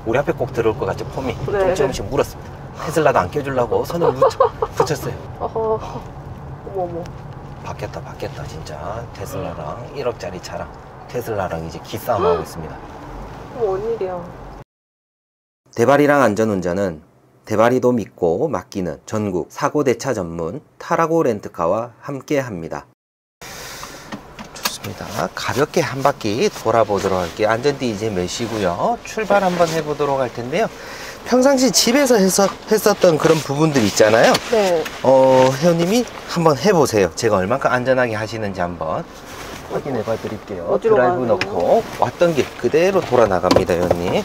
우리 앞에 꼭 들어올 것 같죠, 폼이. 네. 조금씩 물었습니다. 테슬라도 안 껴주려고 선을 붙였어요. 어허. 어머. 바뀌었다 진짜. 테슬라랑 1억짜리 차랑 테슬라랑 이제 기싸움하고 있습니다. 웬일이야. 대발이랑 안전운전은 대발이도 믿고 맡기는 전국 사고대차 전문 타라고 렌트카와 함께 합니다. 좋습니다. 가볍게 한 바퀴 돌아보도록 할게요. 안전띠 이제 메시고요. 출발 한번 해보도록 할 텐데요. 평상시 집에서 했었던 그런 부분들 있잖아요. 네. 회원님이 한번 해보세요. 제가 얼만큼 안전하게 하시는지 한번 확인해 봐 드릴게요. 드라이브 넣고 왔던 길 그대로 돌아 나갑니다, 회원님.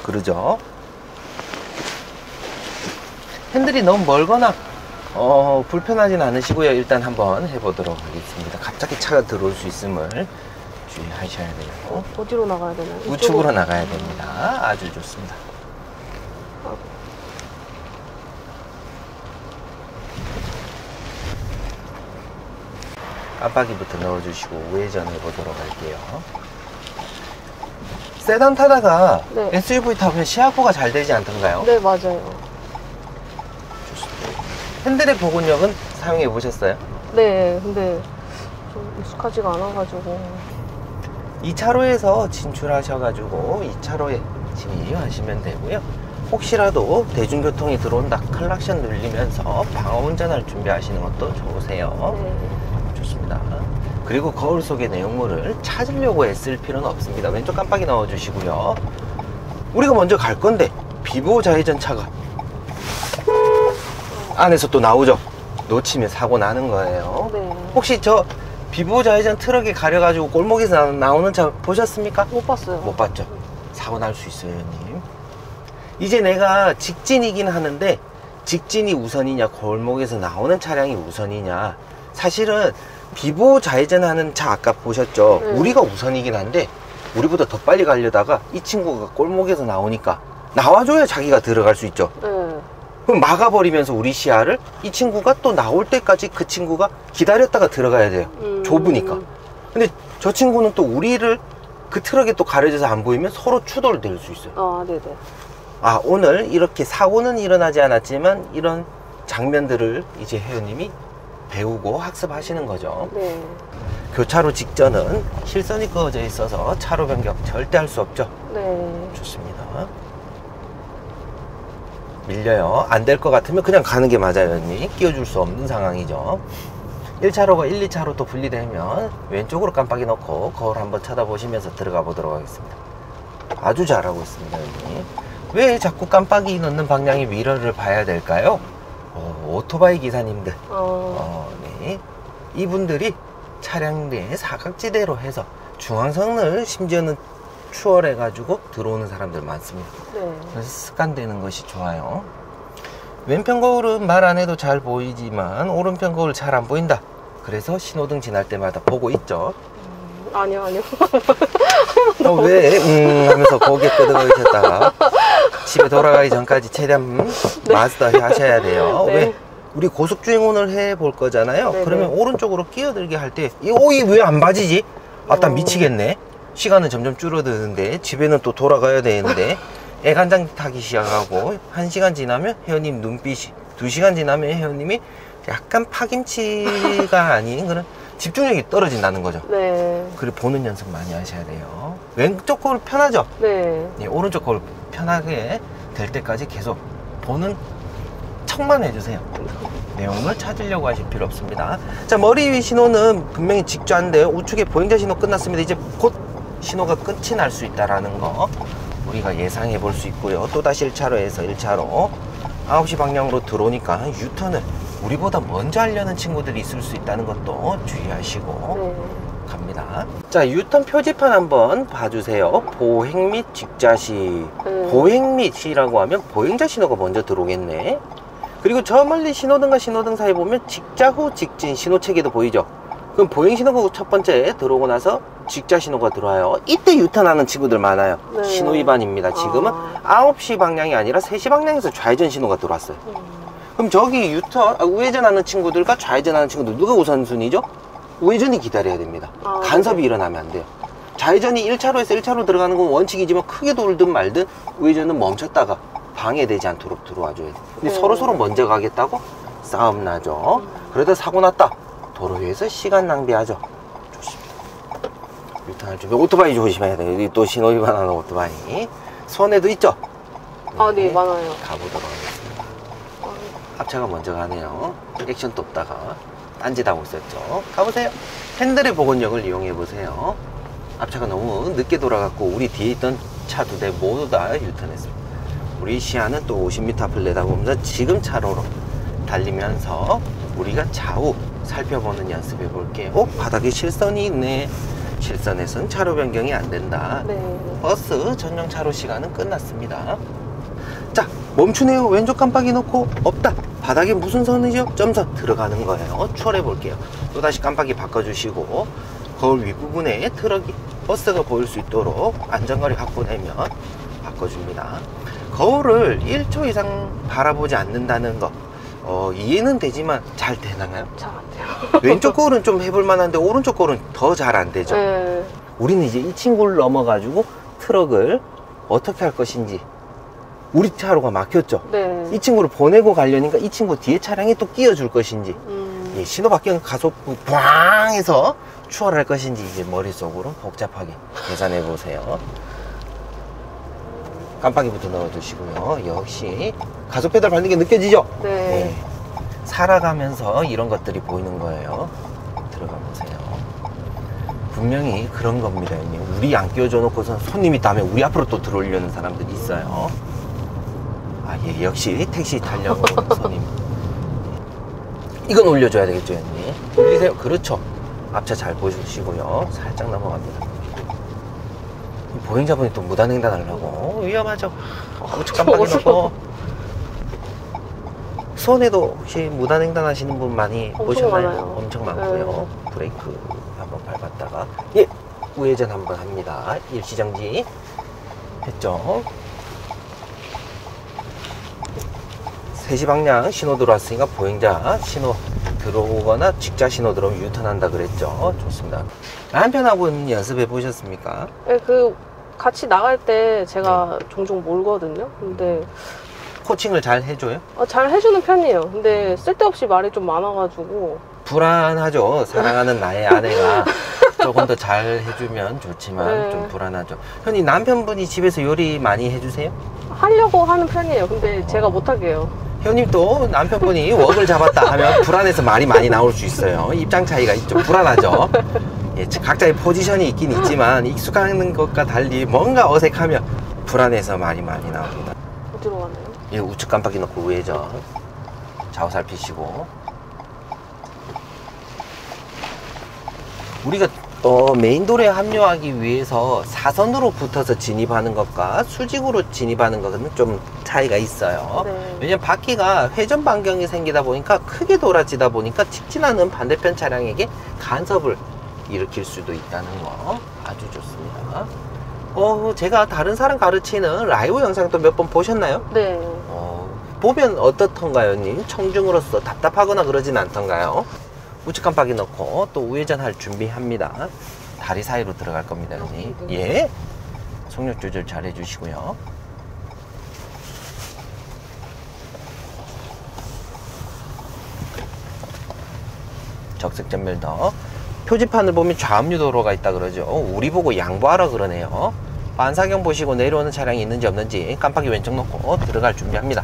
그러죠. 핸들이 너무 멀거나 불편하진 않으시고요. 일단 한번 해보도록 하겠습니다. 갑자기 차가 들어올 수 있음을 주의하셔야 돼요. 어디로 나가야 되나요? 우측으로 나가야 됩니다. 아주 좋습니다. 깜빡이부터 넣어주시고 우회전 해보도록 할게요. 세단 타다가 네. SUV 타면 시야코가 잘 되지 않던가요? 네, 맞아요. 좋습니다. 핸들의 복원력은 사용해 보셨어요? 네, 근데 좀 익숙하지가 않아가지고. 2차로에서 진출하셔가지고 2차로에 진입하시면 되고요. 혹시라도 대중교통이 들어온다 클락션 눌리면서 방어 운전할 준비하시는 것도 좋으세요. 네. 좋습니다. 그리고 거울 속의 내용물을 찾으려고 애쓸 필요는 없습니다. 왼쪽 깜빡이 넣어주시고요. 우리가 먼저 갈 건데 비보호 좌회전 차가 안에서 또 나오죠. 놓치면 사고 나는 거예요. 네. 혹시 저 비보호 좌회전 트럭에 가려가지고 골목에서 나오는 차 보셨습니까? 못 봤어요. 못 봤죠. 사고 날 수 있어요, 형님. 이제 내가 직진이긴 하는데 직진이 우선이냐 골목에서 나오는 차량이 우선이냐, 사실은 비보호 좌회전하는 차 아까 보셨죠? 우리가 우선이긴 한데 우리보다 더 빨리 가려다가 이 친구가 골목에서 나오니까 나와줘야 자기가 들어갈 수 있죠. 네. 그럼 막아버리면서 우리 시야를 이 친구가 또 나올 때까지 그 친구가 기다렸다가 들어가야 돼요. 좁으니까. 근데 저 친구는 또 우리를 그 트럭에 또 가려져서 안 보이면 서로 추돌될 수 있어요. 아, 네네. 아, 오늘 이렇게 사고는 일어나지 않았지만 이런 장면들을 이제 회원님이 배우고 학습하시는 거죠. 네. 교차로 직전은 실선이 그어져 있어서 차로 변경 절대 할 수 없죠. 네. 좋습니다. 밀려요. 안 될 것 같으면 그냥 가는 게 맞아요, 언니. 끼워줄 수 없는 상황이죠. 1차로가 1, 2차로 또 분리되면 왼쪽으로 깜빡이 넣고 거울 한번 쳐다보시면서 들어가 보도록 하겠습니다. 아주 잘하고 있습니다, 언니. 왜 자꾸 깜빡이 넣는 방향의 미러를 봐야 될까요? 오토바이 기사님들. 네. 이분들이 차량 내에 사각지대로 해서 중앙선을 심지어는 추월해 가지고 들어오는 사람들 많습니다. 네. 그래서 습관되는 것이 좋아요. 왼편 거울은 말 안 해도 잘 보이지만 오른편 거울 잘 안 보인다. 그래서 신호등 지날 때마다 보고 있죠. 아니요. 왜 하면서 고개 끄덕이셨다가 집에 돌아가기 전까지 최대한 마스터 하셔야 돼요. 네. 왜? 우리 고속주행 오늘 해볼 거잖아요. 네네. 그러면 오른쪽으로 끼어들게 할 때 이 오이 왜 안 봐지지? 아따 미치겠네. 시간은 점점 줄어드는데 집에는 또 돌아가야 되는데 애간장 타기 시작하고 1시간 지나면 회원님 눈빛이, 2시간 지나면 회원님이 약간 파김치가 아닌 그런 집중력이 떨어진다는 거죠. 네. 그리고 보는 연습 많이 하셔야 돼요. 왼쪽 거울 편하죠? 네. 예, 오른쪽 거울 편하게 될 때까지 계속 보는 척만 해주세요. 내용을 찾으려고 하실 필요 없습니다. 자, 머리 위 신호는 분명히 직조한데요. 우측에 보행자 신호 끝났습니다. 이제 곧 신호가 끝이 날 수 있다는 거 우리가 예상해 볼 수 있고요. 또다시 1차로에서 1차로 9시 방향으로 들어오니까 유턴을 우리보다 먼저 하려는 친구들이 있을 수 있다는 것도 주의하시고 네. 갑니다. 자, 유턴 표지판 한번 봐주세요. 보행 및 직자시. 보행 및 시라고 하면 보행자 신호가 먼저 들어오겠네. 그리고 저 멀리 신호등과 신호등 사이 보면 직자 후 직진 신호체계도 보이죠. 그럼 보행 신호가 첫 번째 들어오고 나서 직자 신호가 들어와요. 이때 유턴하는 친구들 많아요. 네. 신호 위반입니다. 지금은 9시 방향이 아니라 3시 방향에서 좌회전 신호가 들어왔어요. 그럼 저기 유턴, 우회전하는 친구들과 좌회전하는 친구들 누가 우선순위죠? 우회전이 기다려야 됩니다. 간섭이 일어나면 안 돼요. 좌회전이 1차로에서 1차로 들어가는 건 원칙이지만 크게 돌든 말든 우회전은 멈췄다가 방해되지 않도록 들어와줘야 돼. 근데 서로 먼저 가겠다고 싸움 나죠. 그러다 사고 났다. 도로 위에서 시간 낭비하죠. 좋습니다. 유턴할 준비. 오토바이 조심해야 돼. 여기 또 신호 위반하는 오토바이. 손에도 있죠? 아, 네, 많아요. 가보도록 하겠습니다. 앞차가 먼저 가네요. 액션도 없다가 딴짓하고 있었죠. 가보세요. 핸들의 복원력을 이용해 보세요. 앞차가 너무 늦게 돌아갔고 우리 뒤에 있던 차 두 대 모두 다 유턴했습니다. 우리 시야는 또 50m 앞을 내다보면서 지금 차로로 달리면서 우리가 좌우 살펴보는 연습해 볼게요. 바닥에 실선이 있네. 실선에선 차로 변경이 안 된다. 네. 버스 전용 차로 시간은 끝났습니다. 자, 멈추네요. 왼쪽 깜빡이 놓고 없다. 바닥에 무슨 선이죠? 점선 들어가는 거예요. 추월해 볼게요. 또다시 깜빡이 바꿔주시고 거울 윗부분에 트럭이 버스가 보일 수 있도록 안전거리 확보되면 바꿔줍니다. 거울을 1초 이상 바라보지 않는다는 거 이해는 되지만 잘 되나요? 잘 안 돼요. 왼쪽 거울은 좀 해볼 만한데 오른쪽 거울은 더 잘 안 되죠. 네. 우리는 이제 이 친구를 넘어가지고 트럭을 어떻게 할 것인지. 우리 차로가 막혔죠. 네. 이 친구를 보내고 가려니까 이 친구 뒤에 차량이 또 끼워줄 것인지 예, 신호 바뀌는 가속부 꽝 해서 추월할 것인지 이제 머릿속으로 복잡하게 계산해 보세요. 깜빡이부터 넣어주시고요. 역시 가속 페달 밟는 게 느껴지죠? 네. 네. 살아가면서 이런 것들이 보이는 거예요. 들어가 보세요. 분명히 그런 겁니다. 우리 안 끼워줘 놓고선 손님이 다음에 우리 앞으로 또 들어오려는 사람들이 있어요. 아, 예, 역시 택시 타려고 손님. 이건 올려줘야 되겠죠, 형님. 올리세요. 그렇죠. 앞차 잘 보시고요. 살짝 넘어갑니다. 보행자분이 또 무단횡단 하려고 위험하죠. 우측 깜빡이 넣고. 손에도 혹시 무단횡단 하시는 분 많이 엄청 보셨나요? 많아요. 엄청 많고요. 브레이크 한번 밟았다가 예, 우회전 한번 합니다. 일시정지 했죠. 3시 방향 신호 들어왔으니까 보행자 신호 들어오거나 직자 신호 들어오면 유턴한다 그랬죠. 좋습니다. 남편하고는 연습해 보셨습니까? 네, 같이 나갈 때 제가 종종 몰거든요. 근데 코칭을 잘 해줘요? 잘 해주는 편이에요. 근데 쓸데없이 말이 좀 많아가지고. 불안하죠. 사랑하는 나의 아내가 조금 더 잘 해주면 좋지만 네. 좀 불안하죠. 현이 남편분이 집에서 요리 많이 해주세요? 하려고 하는 편이에요. 근데 제가 못하게 해요. 형님 또 남편분이 웍을 잡았다 하면 불안해서 말이 많이 나올 수 있어요. 입장 차이가 있죠. 불안하죠. 예, 각자의 포지션이 있긴 있지만 익숙한 것과 달리 뭔가 어색하면 불안해서 말이 많이 나옵니다. 어디로 가나요? 예, 우측 깜빡이 넣고 우회전 좌우 살피시고 우리가 메인도로에 합류하기 위해서 사선으로 붙어서 진입하는 것과 수직으로 진입하는 것은 좀 차이가 있어요. 네. 왜냐면 바퀴가 회전 반경이 생기다 보니까 크게 돌아지다 보니까 직진하는 반대편 차량에게 간섭을 일으킬 수도 있다는 거 아주 좋습니다. 제가 다른 사람 가르치는 라이브 영상도 몇 번 보셨나요? 네. 보면 어떻던가요, 님? 청중으로서 답답하거나 그러진 않던가요? 우측 깜빡이 넣고 또 우회전 할 준비합니다. 다리 사이로 들어갈 겁니다, 형님. 예. 속력 조절 잘 해주시고요. 적색 전멸더. 표지판을 보면 좌압류 도로가 있다 그러죠. 우리 보고 양보하라 그러네요. 반사경 보시고 내려오는 차량이 있는지 없는지 깜빡이 왼쪽 놓고 들어갈 준비합니다.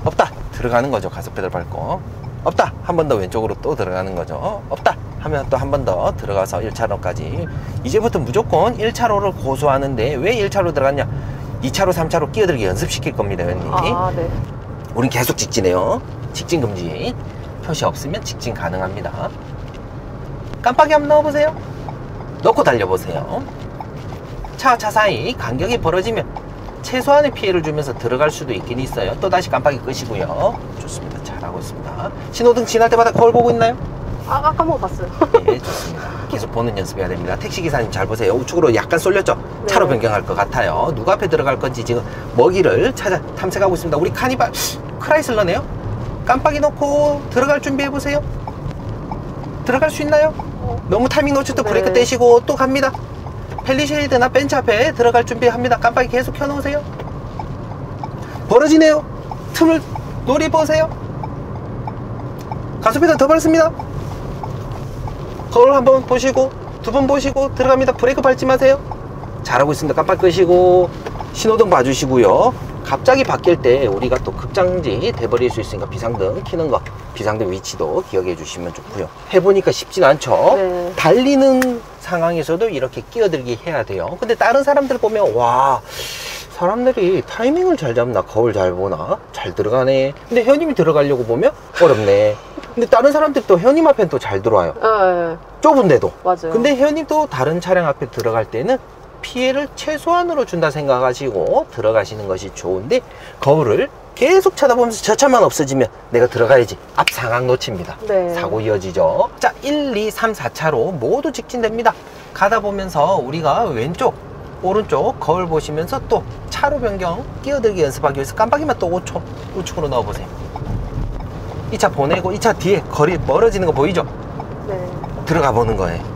없다! 들어가는 거죠. 가속 페달 밟고. 없다! 한 번 더 왼쪽으로 또 들어가는 거죠. 없다! 하면 또 한 번 더 들어가서 1차로까지. 이제부터 무조건 1차로를 고수하는데 왜 1차로 들어갔냐? 2차로, 3차로 끼어들기 연습시킬 겁니다, 형님. 아, 네. 우린 계속 직진해요. 직진 금지. 표시 없으면 직진 가능합니다. 깜빡이 한번 넣어보세요. 넣고 달려보세요. 차와 차 사이 간격이 벌어지면 최소한의 피해를 주면서 들어갈 수도 있긴 있어요. 또다시 깜빡이 끄시고요. 좋습니다. 잘하고 있습니다. 신호등 지날 때마다 거울 보고 있나요? 아까 한번 봤어요. 예, 좋습니다. 계속 보는 연습해야 됩니다. 택시기사님 잘 보세요. 우측으로 약간 쏠렸죠? 차로 네. 변경할 것 같아요. 누가 앞에 들어갈 건지 지금 먹이를 찾아 탐색하고 있습니다. 우리 카니발 크라이슬러네요. 깜빡이 넣고 들어갈 준비해보세요. 들어갈 수 있나요? 너무 타이밍 놓칠 때 네. 브레이크 떼시고 또 갑니다. 펠리쉐이드나 벤치 앞에 들어갈 준비합니다. 깜빡이 계속 켜놓으세요. 벌어지네요. 틈을 노려보세요. 가속페달 더 밟습니다. 거울 한번 보시고 두 번 보시고 들어갑니다. 브레이크 밟지 마세요. 잘하고 있습니다. 깜빡 끄시고 신호등 봐주시고요. 갑자기 바뀔 때 우리가 또 급정지 돼버릴 수 있으니까 비상등 켜는 거, 비상등 위치도 기억해 주시면 좋고요. 해보니까 쉽진 않죠. 네. 달리는 상황에서도 이렇게 끼어들기 해야 돼요. 근데 다른 사람들 보면 와, 사람들이 타이밍을 잘 잡나, 거울 잘 보나, 잘 들어가네. 근데 회원님이 들어가려고 보면 어렵네. 근데 다른 사람들이 또 회원님 앞엔 또 잘 들어와요. 네. 좁은데도. 맞아요. 근데 회원님도 다른 차량 앞에 들어갈 때는 피해를 최소한으로 준다 생각하시고 들어가시는 것이 좋은데, 거울을 계속 쳐다보면서 저 차만 없어지면 내가 들어가야지, 앞 상황 놓칩니다. 네. 사고 이어지죠. 자, 1, 2, 3, 4차로 모두 직진됩니다. 가다 보면서 우리가 왼쪽 오른쪽 거울 보시면서 또 차로 변경 끼어들기 연습하기 위해서 깜빡이만 또 5초 우측으로 넣어보세요. 이 차 보내고 이 차 뒤에 거리 멀어지는 거 보이죠? 네. 들어가 보는 거예요.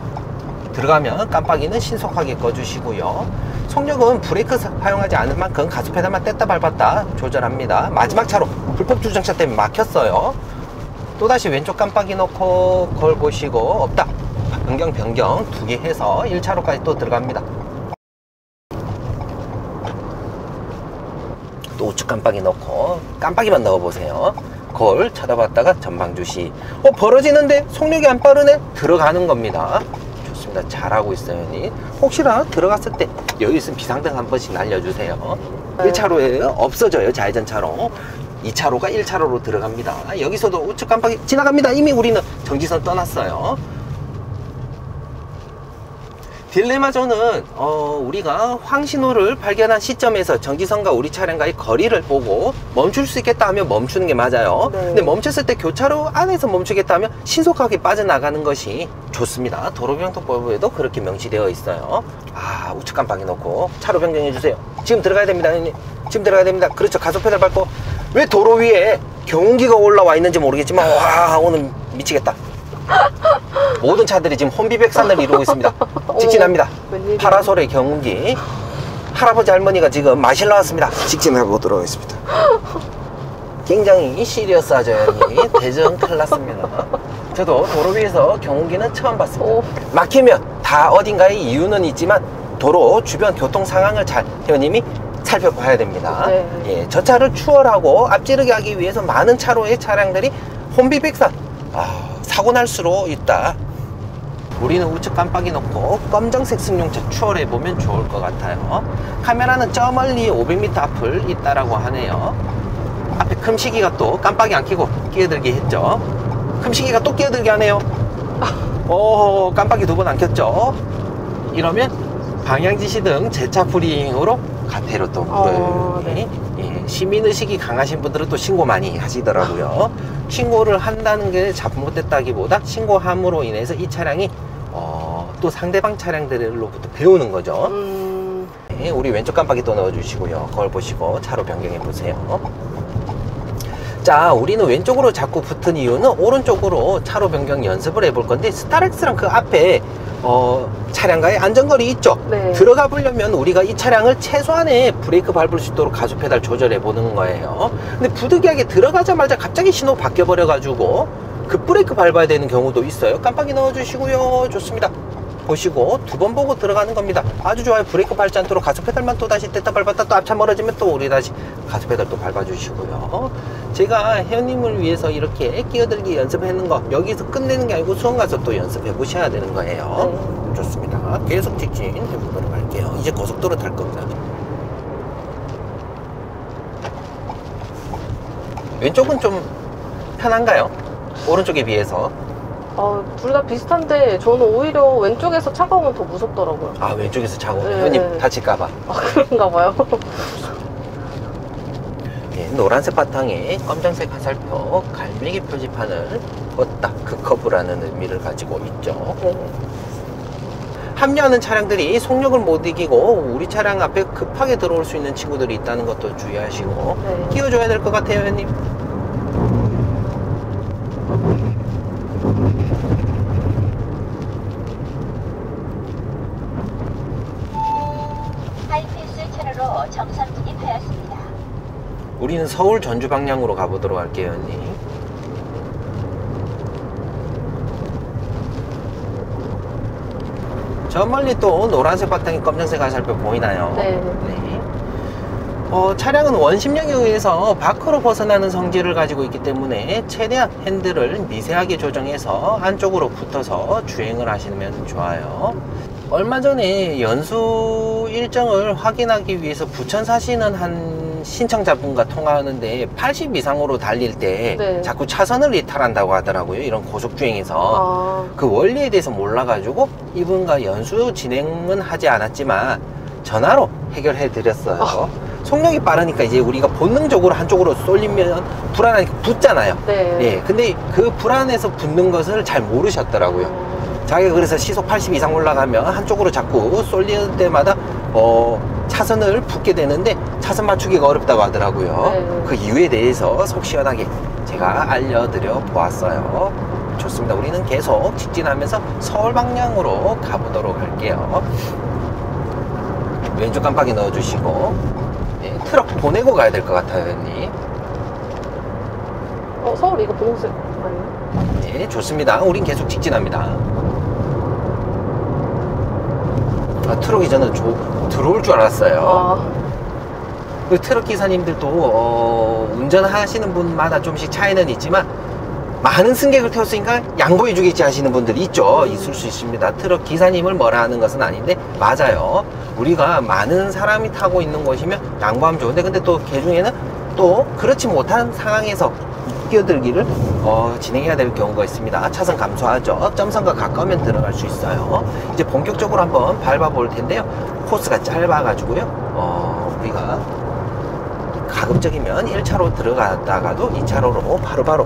들어가면 깜빡이는 신속하게 꺼주시고요. 속력은 브레이크 사용하지 않은 만큼 가속페달만 뗐다 밟았다 조절합니다. 마지막 차로 불법 주정차 때문에 막혔어요. 또다시 왼쪽 깜빡이 넣고 거울 보시고 없다, 변경 두 개 해서 1차로까지 또 들어갑니다. 또 우측 깜빡이 넣고 깜빡이만 넣어보세요. 거울 쳐다봤다가 전방 주시. 벌어지는데 속력이 안 빠르네? 들어가는 겁니다. 좋습니다. 잘하고 있어요, 형님. 혹시나 들어갔을 때 여기 있으면 비상등 한 번씩 날려주세요. 네. 1차로에 없어져요, 좌회전차로. 2차로가 1차로로 들어갑니다. 여기서도 우측 깜빡이 지나갑니다. 이미 우리는 정지선 떠났어요. 딜레마존은 우리가 황신호를 발견한 시점에서 정지선과 우리 차량과의 거리를 보고 멈출 수 있겠다 하면 멈추는 게 맞아요. 네. 근데 멈췄을 때 교차로 안에서 멈추겠다 하면 신속하게 빠져나가는 것이 좋습니다. 도로변경법에도 그렇게 명시되어 있어요. 아, 우측 깜빡이 놓고 차로 변경해 주세요. 지금 들어가야 됩니다, 형님. 지금 들어가야 됩니다. 그렇죠. 가속페달 밟고. 왜 도로 위에 경운기가 올라와 있는지 모르겠지만, 와, 오늘 미치겠다. 모든 차들이 지금 혼비백산을 이루고 있습니다. 직진합니다. 웬일이야. 파라솔의 경운기. 할아버지 할머니가 지금 마실 나왔습니다. 직진해 보도록 하겠습니다. 굉장히 시리어스하죠, 형님. 대전 큰일 났습니다. 저도 도로 위에서 경운기는 처음 봤습니다. 오. 막히면 다 어딘가에 이유는 있지만 도로 주변 교통 상황을 잘 회원님이 살펴봐야 됩니다. 네. 예, 저 차를 추월하고 앞지르게 하기 위해서 많은 차로의 차량들이 혼비백산, 사고 날 수로 있다. 우리는 우측 깜빡이 넣고 검정색 승용차 추월해 보면 좋을 것 같아요. 카메라는 저 멀리 500m 앞을 있다라고 하네요. 앞에 금시기가 또 깜빡이 안 켜고 끼어들게 했죠. 금시기가 또 끼어들게 하네요. 오, 깜빡이 두 번 안 켰죠. 이러면 방향지시 등 제차 프리잉으로 가태료 또 물어요. 네. 예, 시민의식이 강하신 분들은 또 신고 많이 하시더라고요. 신고를 한다는 게 잘못됐다기보다 신고함으로 인해서 이 차량이 또 상대방 차량들로부터 배우는 거죠. 네, 우리 왼쪽 깜빡이 또 넣어주시고요. 거울 보시고 차로 변경해 보세요. 자, 우리는 왼쪽으로 자꾸 붙은 이유는 오른쪽으로 차로 변경 연습을 해볼 건데, 스타렉스랑 그 앞에 차량과의 안전거리 있죠? 네. 들어가 보려면 우리가 이 차량을 최소한의 브레이크 밟을 수 있도록 가속 페달 조절해 보는 거예요. 근데 부득이하게 들어가자마자 갑자기 신호 바뀌어 버려 가지고 급브레이크 밟아야 되는 경우도 있어요. 깜빡이 넣어 주시고요. 좋습니다. 보시고 두 번 보고 들어가는 겁니다. 아주 좋아요. 브레이크 밟지 않도록 가속 페달만 또 다시 뗐다 밟았다, 또 앞차 멀어지면 또 우리 다시 가속 페달 또 밟아 주시고요. 제가 회원님을 위해서 이렇게 끼어들기 연습하는 거 여기서 끝내는 게 아니고 수원 가서 또 연습해 보셔야 되는 거예요. 네. 좋습니다. 계속 직진 해보도록 할게요. 이제 고속도로 탈 겁니다. 왼쪽은 좀 편한가요? 오른쪽에 비해서? 둘 다 비슷한데 저는 오히려 왼쪽에서 차가 오면 더 무섭더라고요. 아, 왼쪽에서 차고 네. 회원님 다칠까봐. 그런가 봐요. 예, 노란색 바탕에 검정색 화살표 갈매기 표지판을 껐다. 그 커브라는 의미를 가지고 있죠. 네. 합류하는 차량들이 속력을 못 이기고 우리 차량 앞에 급하게 들어올 수 있는 친구들이 있다는 것도 주의하시고 네. 끼워줘야 될 것 같아요, 회원님. 정상 진입하였습니다. 우리는 서울 전주 방향으로 가보도록 할게요, 언니. 저 멀리 또 노란색 바탕에 검정색 화살표 보이나요? 네. 차량은 원심력에 의해서 밖으로 벗어나는 성질을 가지고 있기 때문에 최대한 핸들을 미세하게 조정해서 안쪽으로 붙어서 주행을 하시면 좋아요. 얼마 전에 연수 일정을 확인하기 위해서 부천 사시는 한 신청자분과 통화하는데 80 이상으로 달릴 때 네. 자꾸 차선을 이탈한다고 하더라고요. 이런 고속주행에서. 그 원리에 대해서 몰라가지고 이분과 연수 진행은 하지 않았지만 전화로 해결해 드렸어요. 속력이 빠르니까 이제 우리가 본능적으로 한쪽으로 쏠리면 불안하니까 붙잖아요. 네. 예, 근데 그 불안해서 붙는 것을 잘 모르셨더라고요. 자기가 그래서 시속 80 이상 올라가면 한쪽으로 자꾸 쏠리는 때마다 차선을 붙게 되는데 차선 맞추기가 어렵다고 하더라고요. 네. 그 이유에 대해서 속 시원하게 제가 알려드려 보았어요. 좋습니다. 우리는 계속 직진하면서 서울 방향으로 가보도록 할게요. 왼쪽 깜빡이 넣어주시고, 네, 트럭 보내고 가야 될 것 같아요, 언니. 서울 이거 분홍색 아니에요? 네, 좋습니다. 우린 계속 직진합니다. 트럭이 저는 들어올 줄 알았어요. 그 트럭 기사님들도 운전하시는 분마다 좀씩 차이는 있지만 많은 승객을 태웠으니까 양보해 주겠지 하시는 분들이 있죠. 있을 수 있습니다. 트럭 기사님을 뭐라 하는 것은 아닌데 맞아요. 우리가 많은 사람이 타고 있는 곳이면 양보하면 좋은데, 근데 또 개중에는 또 그렇지 못한 상황에서 끼어들기를 진행해야 될 경우가 있습니다. 차선 감소하죠. 점선과 가까우면 들어갈 수 있어요. 이제 본격적으로 한번 밟아 볼 텐데요. 코스가 짧아 가지고요, 우리가 가급적이면 1차로 들어갔다가도 2차로로 바로바로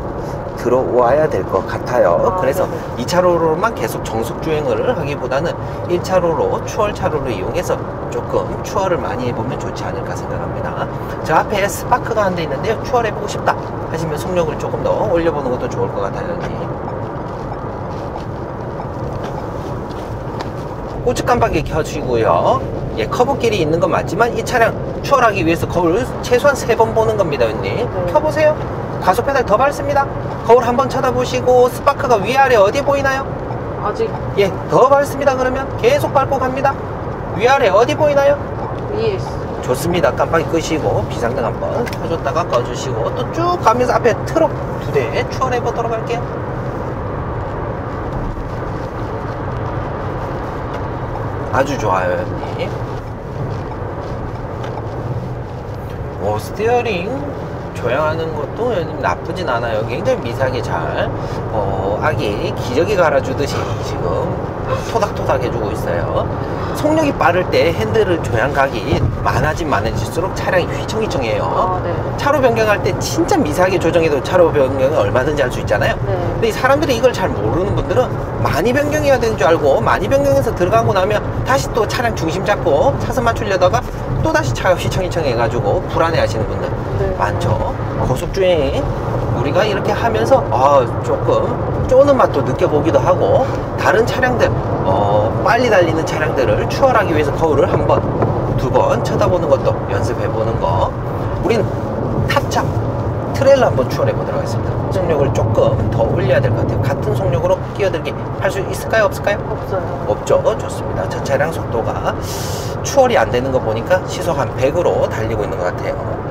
들어와야 될 것 같아요. 그래서 네네. 2차로로만 계속 정속 주행을 하기보다는 1차로로 추월차로를 이용해서 조금 추월을 많이 해보면 좋지 않을까 생각합니다. 저 앞에 스파크가 한 대 있는데요. 추월해보고 싶다 하시면 속력을 조금 더 올려보는 것도 좋을 것 같아요. 우측 깜빡이 켜주시고요. 예, 커브길이 있는 건 맞지만 이 차량 추월하기 위해서 거울 최소한 3번 보는 겁니다, 언니. 켜보세요. 가속 페달 더 밟습니다. 거울 한번 쳐다보시고 스파크가 위아래 어디 보이나요? 아직 예, 더 밟습니다. 그러면 계속 밟고 갑니다. 위아래 어디 보이나요? 위에 있어. 좋습니다. 깜빡이 끄시고 비상등 한번 켜줬다가 꺼주시고 또 쭉 가면서 앞에 트럭 2대 추월해 보도록 할게요. 아주 좋아요, 언니. 스티어링 조향하는 것도 나쁘진 않아요. 굉장히 미세하게 잘 아기 기저귀 갈아주듯이 지금 토닥토닥 해주고 있어요. 속력이 빠를 때 핸들을 조향각이 많아질수록 차량이 휘청휘청해요. 네. 차로 변경할 때 진짜 미세하게 조정해도 차로 변경을 얼마든지 할 수 있잖아요. 네. 근데 이 사람들이 이걸 잘 모르는 분들은 많이 변경해야 되는 줄 알고 많이 변경해서 들어가고 나면 다시 또 차량 중심 잡고 차선 맞추려다가 또 다시 차가 휘청휘청 해가지고 불안해 하시는 분들 많죠. 고속주행 우리가 이렇게 하면서 조금 쪼는 맛도 느껴보기도 하고, 다른 차량들 빨리 달리는 차량들을 추월하기 위해서 거울을 한 번, 2번 쳐다보는 것도 연습해보는 거. 우린 탑차 트레일러 한번 추월해 보도록 하겠습니다. 속력을 조금 더 올려야 될 것 같아요. 같은 속력으로 끼어들기 할 수 있을까요, 없을까요? 없어요. 없죠. 좋습니다. 저 차량 속도가 추월이 안 되는 거 보니까 시속 한 100으로 달리고 있는 것 같아요.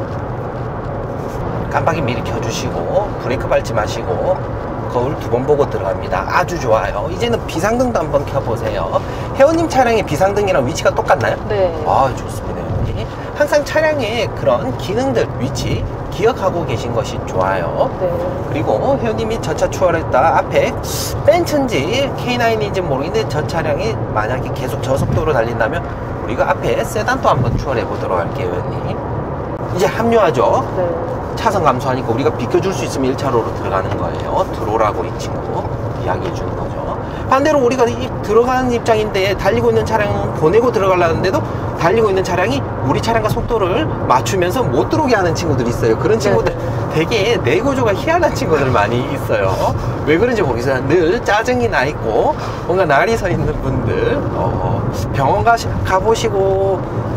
깜빡이 미리 켜주시고 브레이크 밟지 마시고 거울 2번 보고 들어갑니다. 아주 좋아요. 이제는 비상등도 한번 켜보세요. 혜원님 차량의 비상등이랑 위치가 똑같나요? 네. 좋습니다. 항상 차량의 그런 기능들, 위치 기억하고 계신 것이 좋아요. 네. 그리고 혜원님이 저 차 추월했다 앞에 벤츠인지 K9인지 모르겠는데 저 차량이 만약에 계속 저속도로 달린다면 우리가 앞에 세단도 한번 추월해 보도록 할게요. 혜원님 이제 합류하죠. 네. 차선 감소하니까 우리가 비켜줄 수 있으면 1차로로 들어가는 거예요. 들어오라고 이 친구 이야기해 주는 거죠. 반대로 우리가 들어가는 입장인데 달리고 있는 차량 보내고 들어가려는데도 달리고 있는 차량이 우리 차량과 속도를 맞추면서 못 들어오게 하는 친구들이 있어요. 그런 친구들 되게 뇌구조가 희한한 친구들 많이 있어요. 왜 그런지 모르겠어요. 늘 짜증이 나 있고 뭔가 날이 서 있는 분들, 병원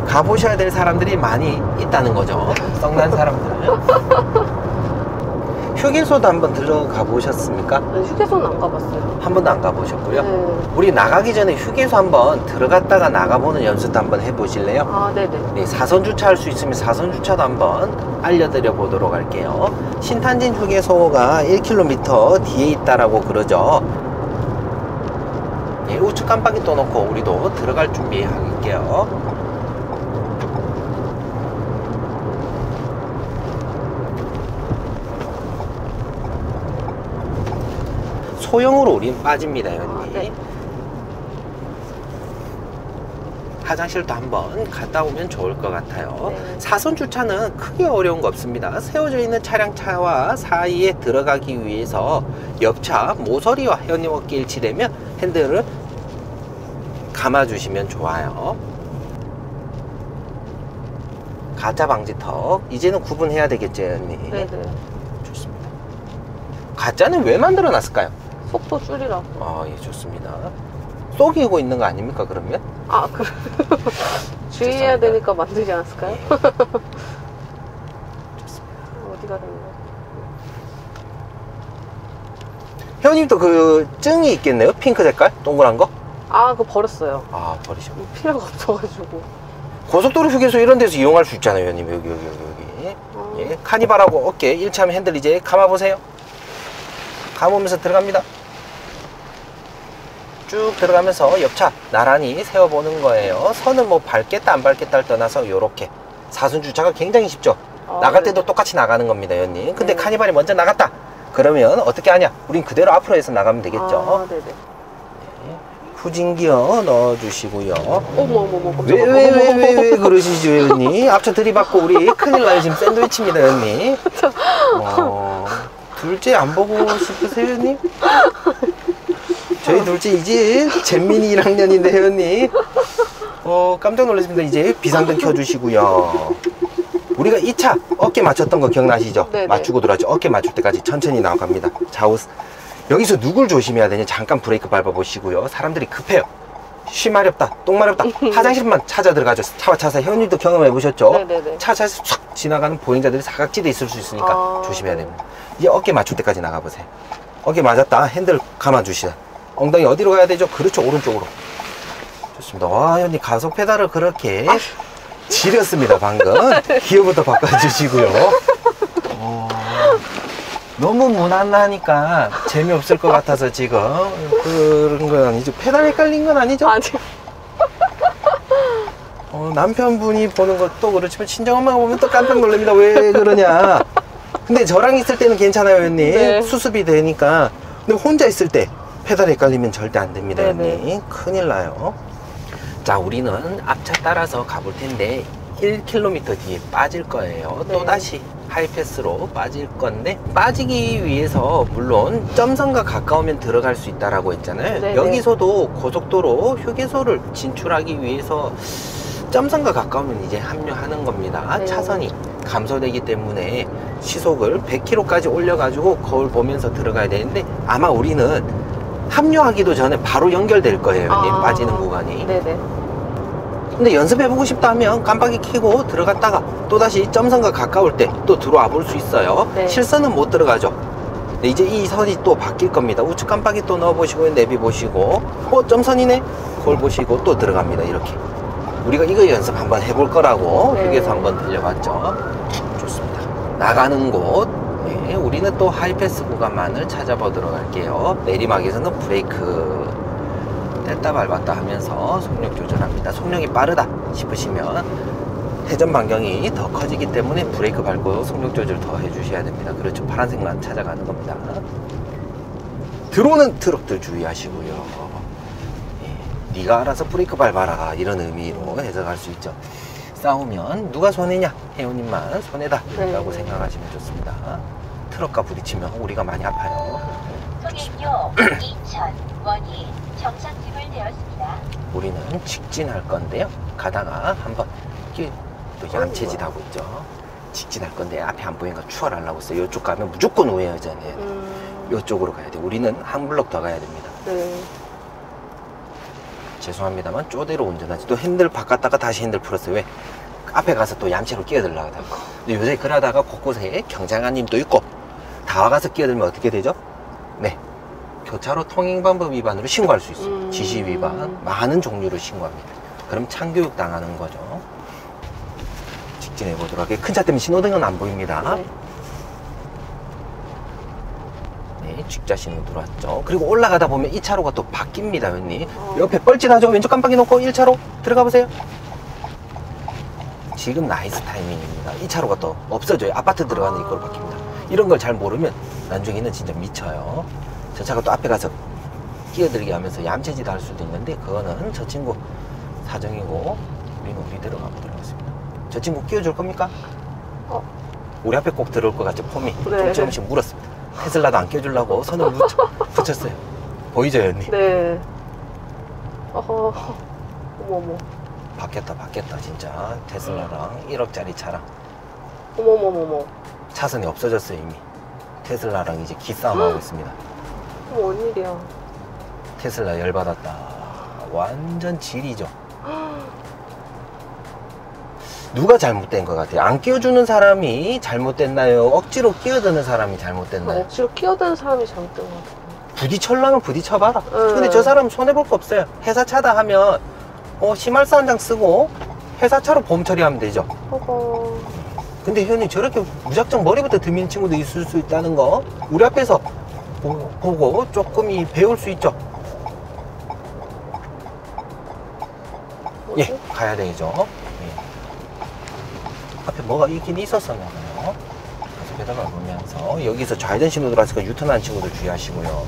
가보셔야 될 사람들이 많이 있다는 거죠. 썩난 사람들. 휴게소도 한번 들어가 보셨습니까? 네, 휴게소는 안 가봤어요. 한 번도 안 가보셨고요. 네. 우리 나가기 전에 휴게소 한번 들어갔다가 나가보는 연습도 한번 해보실래요? 아, 네네. 네, 사선 주차할 수 있으면 사선 주차도 한번 알려드려 보도록 할게요. 신탄진 휴게소가 1km 뒤에 있다라고 그러죠. 예, 우측 깜빡이 또 놓고 우리도 들어갈 준비할게요. 소형으로 우린 빠집니다, 여러분. 네. 화장실도 한번 갔다 오면 좋을 것 같아요. 네. 사선 주차는 크게 어려운 거 없습니다. 세워져 있는 차량차와 사이에 들어가기 위해서 옆차 모서리와 회원님 어깨 일치되면 핸들을 감아주시면 좋아요. 가짜 방지턱 이제는 구분해야 되겠죠, 회원님? 네네. 좋습니다. 가짜는 왜 만들어 놨을까요? 속도 줄이라고. 아, 예, 좋습니다. 속이고 있는 거 아닙니까, 그러면? 아, 그래. 주의해야 되니까 만들지 않았을까요? 네. 좋습니다. 어디가 됐나? 회원님도 그 증이 있겠네요? 핑크 색깔? 동그란 거? 아, 그거 버렸어요. 아, 버리셨고. 필요가 없어가지고. 고속도로 휴게소 이런 데서 이용할 수 있잖아요, 회원님. 여기. 예, 카니발하고 어깨 일치하면 핸들 이제 감아보세요. 감으면서 들어갑니다. 쭉 들어가면서 옆차 나란히 세워보는 거예요. 선은 뭐 밟겠다 안 밟겠다를 떠나서 요렇게 사선 주차가 굉장히 쉽죠. 나갈 때도 네네. 똑같이 나가는 겁니다, 회원님. 근데 네. 카니발이 먼저 나갔다 그러면 어떻게 하냐, 우린 그대로 앞으로 해서 나가면 되겠죠. 아, 네네. 후진기어 넣어주시고요. 어머. 왜 그러시죠, 회원님? 앞차 들이받고 우리 큰일 나요. 지금 샌드위치입니다, 회원님. 둘째 안 보고 싶으세요, 회원님? 저희 둘째 이제 잼민이 1학년인데, 회원님. 깜짝 놀랐습니다. 이제 비상등 켜주시고요. 우리가 2차 어깨 맞췄던 거 기억나시죠? 네네. 맞추고 들어왔죠. 어깨 맞출 때까지 천천히 나갑니다. 좌우. 여기서 누굴 조심해야 되냐? 잠깐 브레이크 밟아보시고요. 사람들이 급해요. 쉬 마렵다, 똥 마렵다. 화장실만 찾아 들어가죠. 차와 차사. 현님도 경험해 보셨죠? 네네네. 차에서 촥 지나가는 보행자들이 사각지대에 있을 수 있으니까 조심해야 네. 됩니다. 이제 어깨 맞출 때까지 나가보세요. 어깨 맞았다. 핸들 감아주시다. 엉덩이 어디로 가야 되죠? 그렇죠, 오른쪽으로. 좋습니다. 와, 현님 가속 페달을 그렇게 지렸습니다, 방금. 기어부터 바꿔주시고요. 너무 무난하니까 재미없을 것 같아서 지금 그런 건 아니죠. 페달 헷갈린 건 아니죠? 아니. 남편분이 보는 것도 그렇지만 친정엄마가 보면 또 깜짝 놀랍니다. 왜 그러냐. 근데 저랑 있을 때는 괜찮아요, 회원님. 네. 수습이 되니까. 근데 혼자 있을 때 페달 헷갈리면 절대 안 됩니다, 네네. 회원님. 큰일 나요. 자, 우리는 앞차 따라서 가볼 텐데 1km 뒤에 빠질 거예요. 네. 또다시 하이패스로 빠질 건데, 빠지기 위해서 물론 점선과 가까우면 들어갈 수 있다라고 했잖아요. 네네. 여기서도 고속도로 휴게소를 진출하기 위해서 점선과 가까우면 이제 합류하는 겁니다. 네. 차선이 감소되기 때문에 시속을 100km까지 올려가지고 거울 보면서 들어가야 되는데, 아마 우리는 합류하기도 전에 바로 연결될 거예요, 빠지는 구간이. 네네. 근데 연습해보고 싶다 하면 깜빡이 켜고 들어갔다가 또다시 점선과 가까울 때 또 들어와 볼 수 있어요. 네. 실선은 못 들어가죠. 근데 이제 이 선이 또 바뀔 겁니다. 우측 깜빡이 또 넣어보시고 내비 보시고, 점선이네? 그걸 보시고 또 들어갑니다. 이렇게 우리가 이거 연습 한번 해볼 거라고 네. 휴게소 한번 들려봤죠. 좋습니다. 나가는 곳, 네, 우리는 또 하이패스 구간만을 찾아보도록 할게요. 내리막에서는 브레이크 뗐다 밟았다 하면서 속력 조절합니다. 속력이 빠르다 싶으시면 회전 반경이 더 커지기 때문에 브레이크 밟고 속력 조절 더 해주셔야 됩니다. 그렇죠. 파란색만 찾아가는 겁니다. 들어오는 트럭들 주의하시고요. 예, 네가 알아서 브레이크 밟아라, 이런 의미로 해석할 수 있죠. 싸우면 누가 손해냐? 회원님만 손해다 라고 생각하시면 좋습니다. 트럭과 부딪히면 우리가 많이 아파요. 통행료 2,000원이 정상 지불되었습니다. 우리는 직진할 건데요. 가다가 한번 이게 또 얌체짓 하고 있죠. 직진할 건데 앞에 안 보이니까 추월하려고 했어요. 이쪽 가면 무조건 우회전해야 돼. 이쪽으로 가야 돼. 우리는 한 블럭 더 가야 됩니다. 네. 죄송합니다만 쪼대로 운전하지. 또 핸들 바꿨다가 다시 핸들 풀었어요. 왜? 앞에 가서 또 얌체로 끼어들려고 하다가. 근데 요새 그러다가 곳곳에 경장아님도 있고 다 와가서 끼어들면 어떻게 되죠? 네, 교차로 통행방법 위반으로 신고할 수 있어요. 지시 위반 많은 종류로 신고합니다. 그럼 참교육 당하는 거죠. 직진해 보도록 할게요. 큰 차 때문에 신호등은 안 보입니다. 네. 네, 직자 신호 들어왔죠. 그리고 올라가다 보면 이 차로가 또 바뀝니다, 웬니. 옆에 뻘짓하죠. 왼쪽 깜빡이 놓고 1차로 들어가 보세요. 지금 나이스 타이밍입니다. 이 차로가 또 없어져요. 아파트 들어가는 입구로 바뀝니다. 이런 걸 잘 모르면 나중에는 진짜 미쳐요. 저 차가 또 앞에 가서 끼어들게 하면서 얌체짓 할 수도 있는데 그거는 저 친구 사정이고 우리는 우리대로 가보도록 하겠습니다. 저 친구 끼워줄 겁니까? 우리 앞에 꼭 들어올 것 같죠? 폼이 네. 조금씩 물었습니다. 테슬라도 안 끼워주려고 선을 붙였어요. 보이죠, 언니? 네. 어머, 어머. 바뀌었다 진짜. 테슬라랑 1억짜리 차랑 어머. 차선이 없어졌어요. 이미 테슬라랑 이제 기싸움하고 있습니다. 어머, 웬일이야. 테슬라 열받았다. 완전 질이죠. 누가 잘못된 것 같아요? 안 끼워주는 사람이 잘못됐나요? 억지로 끼어드는 사람이 잘못됐나요? 억지로 끼어드는 사람이 잘못된 것 같아요. 부딪혀려면 부딪혀봐라. 근데 저 사람 손해볼 거 없어요. 회사 차다 하면 심할서 한 장 쓰고 회사 차로 보험 처리하면 되죠. 근데 현님 저렇게 무작정 머리부터 들미는 친구도 있을 수 있다는 거 우리 앞에서 보고 조금 배울 수 있죠. 예, 가야 되죠. 예. 앞에 뭐가 있긴 있었었나 봐요. 계속 배달을 보면서 여기서 좌회전 신호 들어왔으니까 유턴하는 친구들 주의하시고요.